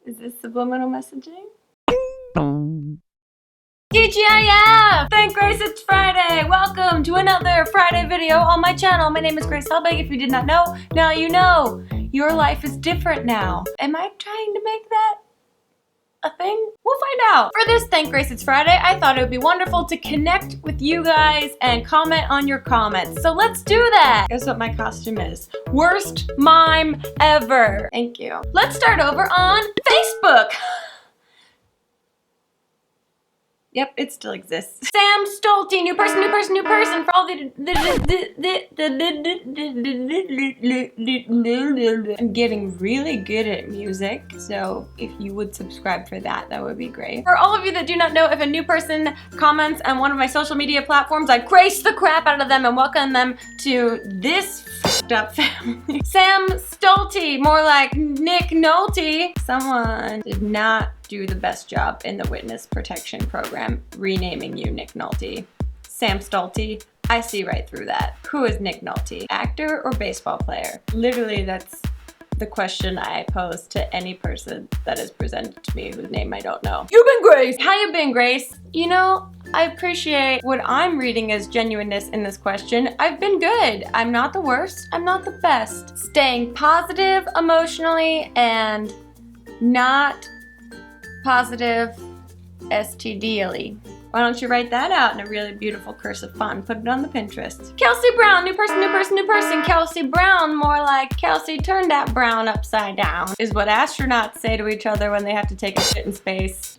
Is this subliminal messaging? TGIF! Thank Grace, it's Friday! Welcome to another Friday video on my channel. My name is Grace Helbig. If you did not know, now you know. Your life is different now. Am I trying to make that a thing? We'll find out. For this Thank Grace It's Friday, I thought it would be wonderful to connect with you guys and comment on your comments. So let's do that. Guess what my costume is? Worst mime ever. Thank you. Let's start over on Facebook. Yep, it still exists. Sam Stolte, new person, for all the I'm getting really good at music, so if you would subscribe for that, that would be great. For all of you that do not know, if a new person comments on one of my social media platforms, I grace the crap out of them and welcome them to this f***ed up family. Sam Stolte, more like Nick Nolte. Someone did not do the best job in the witness protection program renaming you Nick Nolte. Sam Stolte, I see right through that. Who is Nick Nolte? Actor or baseball player? Literally, that's the question I pose to any person that is presented to me whose name I don't know. You've been Grace! How you been, Grace? You know, I appreciate what I'm reading as genuineness in this question. I've been good. I'm not the worst. I'm not the best. Staying positive emotionally and not positive STD-ally. Why don't you write that out in a really beautiful cursive font? Put it on the Pinterest. Kelsey Brown, new person. Kelsey Brown, more like Kelsey turned that brown upside down, is what astronauts say to each other when they have to take a shit in space.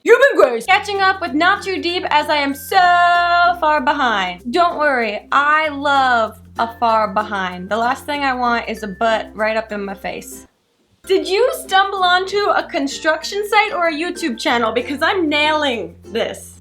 Human Grace! Catching up with Not Too Deep as I am so far behind. Don't worry, I love a far behind. The last thing I want is a butt right up in my face. Did you stumble onto a construction site or a YouTube channel? Because I'm nailing this.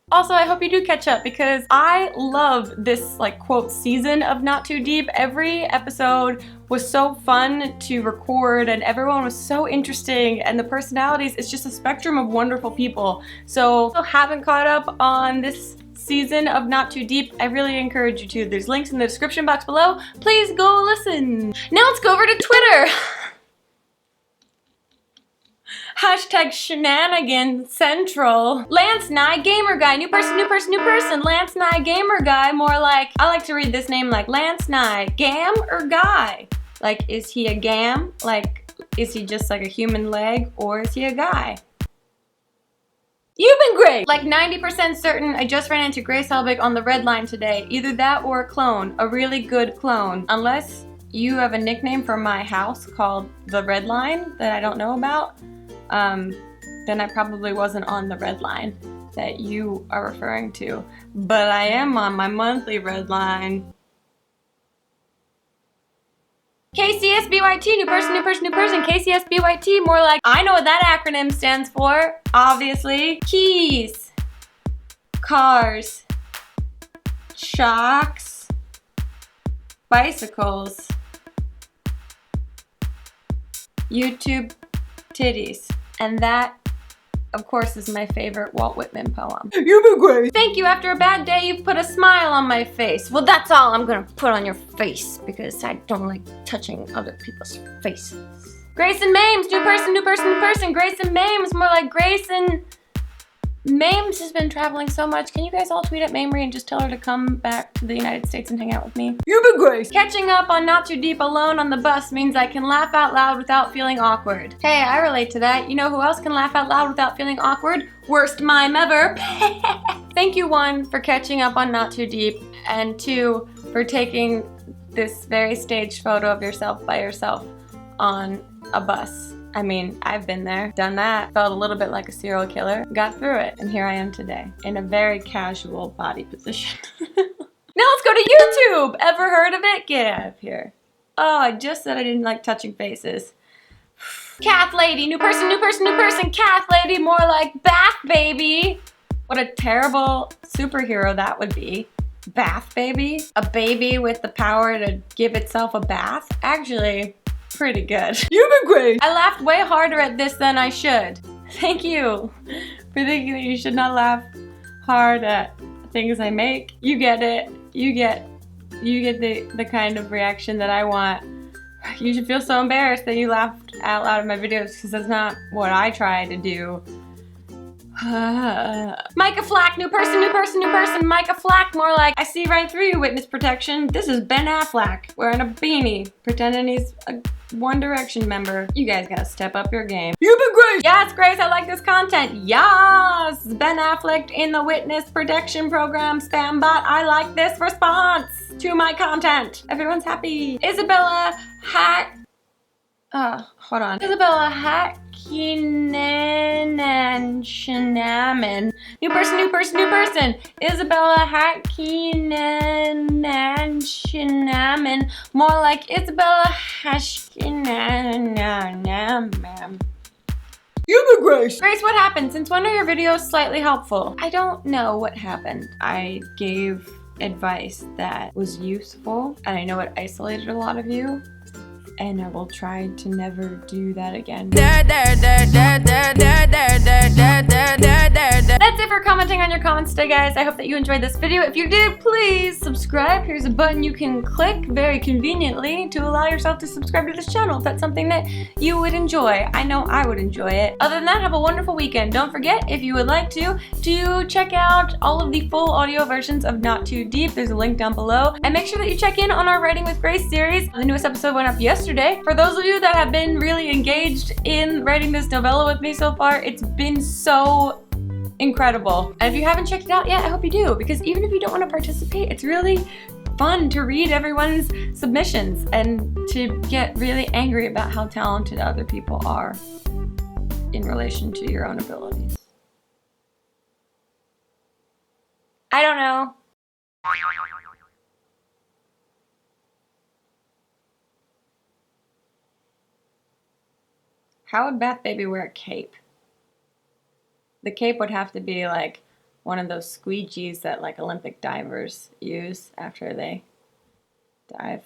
Also, I hope you do catch up because I love this quote season of Not Too Deep. Every episode was so fun to record and everyone was so interesting and the personalities, it's just a spectrum of wonderful people. So if you haven't caught up on this season of Not Too Deep, I really encourage you to. There's links in the description box below. Please go listen. Now let's go over to Twitter. Hashtag shenanigans central. Lance Nye Gamer Guy, new person. Lance Nye Gamer Guy, more like, I like to read this name like Lance Nye. Gam or guy? Like, is he a gam? Like, is he just like a human leg or is he a guy? You've been great! Like 90% certain I just ran into Grace Helbig on the red line today. Either that or a clone, a really good clone. Unless you have a nickname for my house called the red line that I don't know about, then I probably wasn't on the red line that you are referring to. But I am on my monthly red line. KCSBYT, new person. KCSBYT, more like, I know what that acronym stands for, obviously. Keys, cars, shocks, bicycles, YouTube titties. And that, of course, is my favorite Walt Whitman poem. You've been great! Thank you, after a bad day, you put a smile on my face. Well, that's all I'm gonna put on your face because I don't like touching other people's faces. Grayson Mames, new person. Grayson Mames, more like Grayson. Mames has been traveling so much. Can you guys all tweet at Mamery and just tell her to come back to the United States and hang out with me? You've been great! Catching up on Not Too Deep alone on the bus means I can laugh out loud without feeling awkward. Hey, I relate to that. You know who else can laugh out loud without feeling awkward? Worst mime ever. Thank you, 1, for catching up on Not Too Deep, and 2, for taking this very staged photo of yourself by yourself on a bus. I mean, I've been there, done that, felt a little bit like a serial killer, got through it, and here I am today, in a very casual body position. Now let's go to YouTube! Ever heard of it? Get out of here. Oh, I just said I didn't like touching faces. Cath Lady, new person, Cath Lady, more like Bath Baby. What a terrible superhero that would be. Bath Baby? A baby with the power to give itself a bath? Actually, pretty good. You've been great! I laughed way harder at this than I should. Thank you for thinking that you should not laugh hard at things I make. You get it. You get the kind of reaction that I want. You should feel so embarrassed that you laughed out loud in my videos because that's not what I try to do. Micah Flack, new person, new person, new person. Micah Flack, more like, I see right through you, witness protection. This is Ben Affleck wearing a beanie, pretending he's a One Direction member. You guys gotta step up your game. You've been great! Yes, Grace, I like this content. Yes! Ben Affleck in the witness protection program. Spam bot, I like this response to my content. Everyone's happy. Isabella hold on. Isabella Hakkinen and Shinaman. New person, new person, new person. Isabella Hakkinen and Shinaman. More like Isabella Hashkinaman. You've been Grace! Grace, what happened? Since when are your videos slightly helpful? I don't know what happened. I gave advice that was useful, and I know it isolated a lot of you. And I will try to never do that again. That's it for commenting on your comments today, guys. I hope that you enjoyed this video. If you did, please subscribe. Here's a button you can click very conveniently to allow yourself to subscribe to this channel if that's something that you would enjoy. I know I would enjoy it. Other than that, have a wonderful weekend. Don't forget, if you would like to check out all of the full audio versions of Not Too Deep. There's a link down below. And make sure that you check in on our Writing with Grace series. The newest episode went up yesterday. For those of you that have been really engaged in writing this novella with me so far, it's been so incredible. And if you haven't checked it out yet, I hope you do, because even if you don't want to participate, it's really fun to read everyone's submissions and to get really angry about how talented other people are in relation to your own abilities. I don't know. How would Bath Baby wear a cape? The cape would have to be like one of those squeegees that like Olympic divers use after they dive.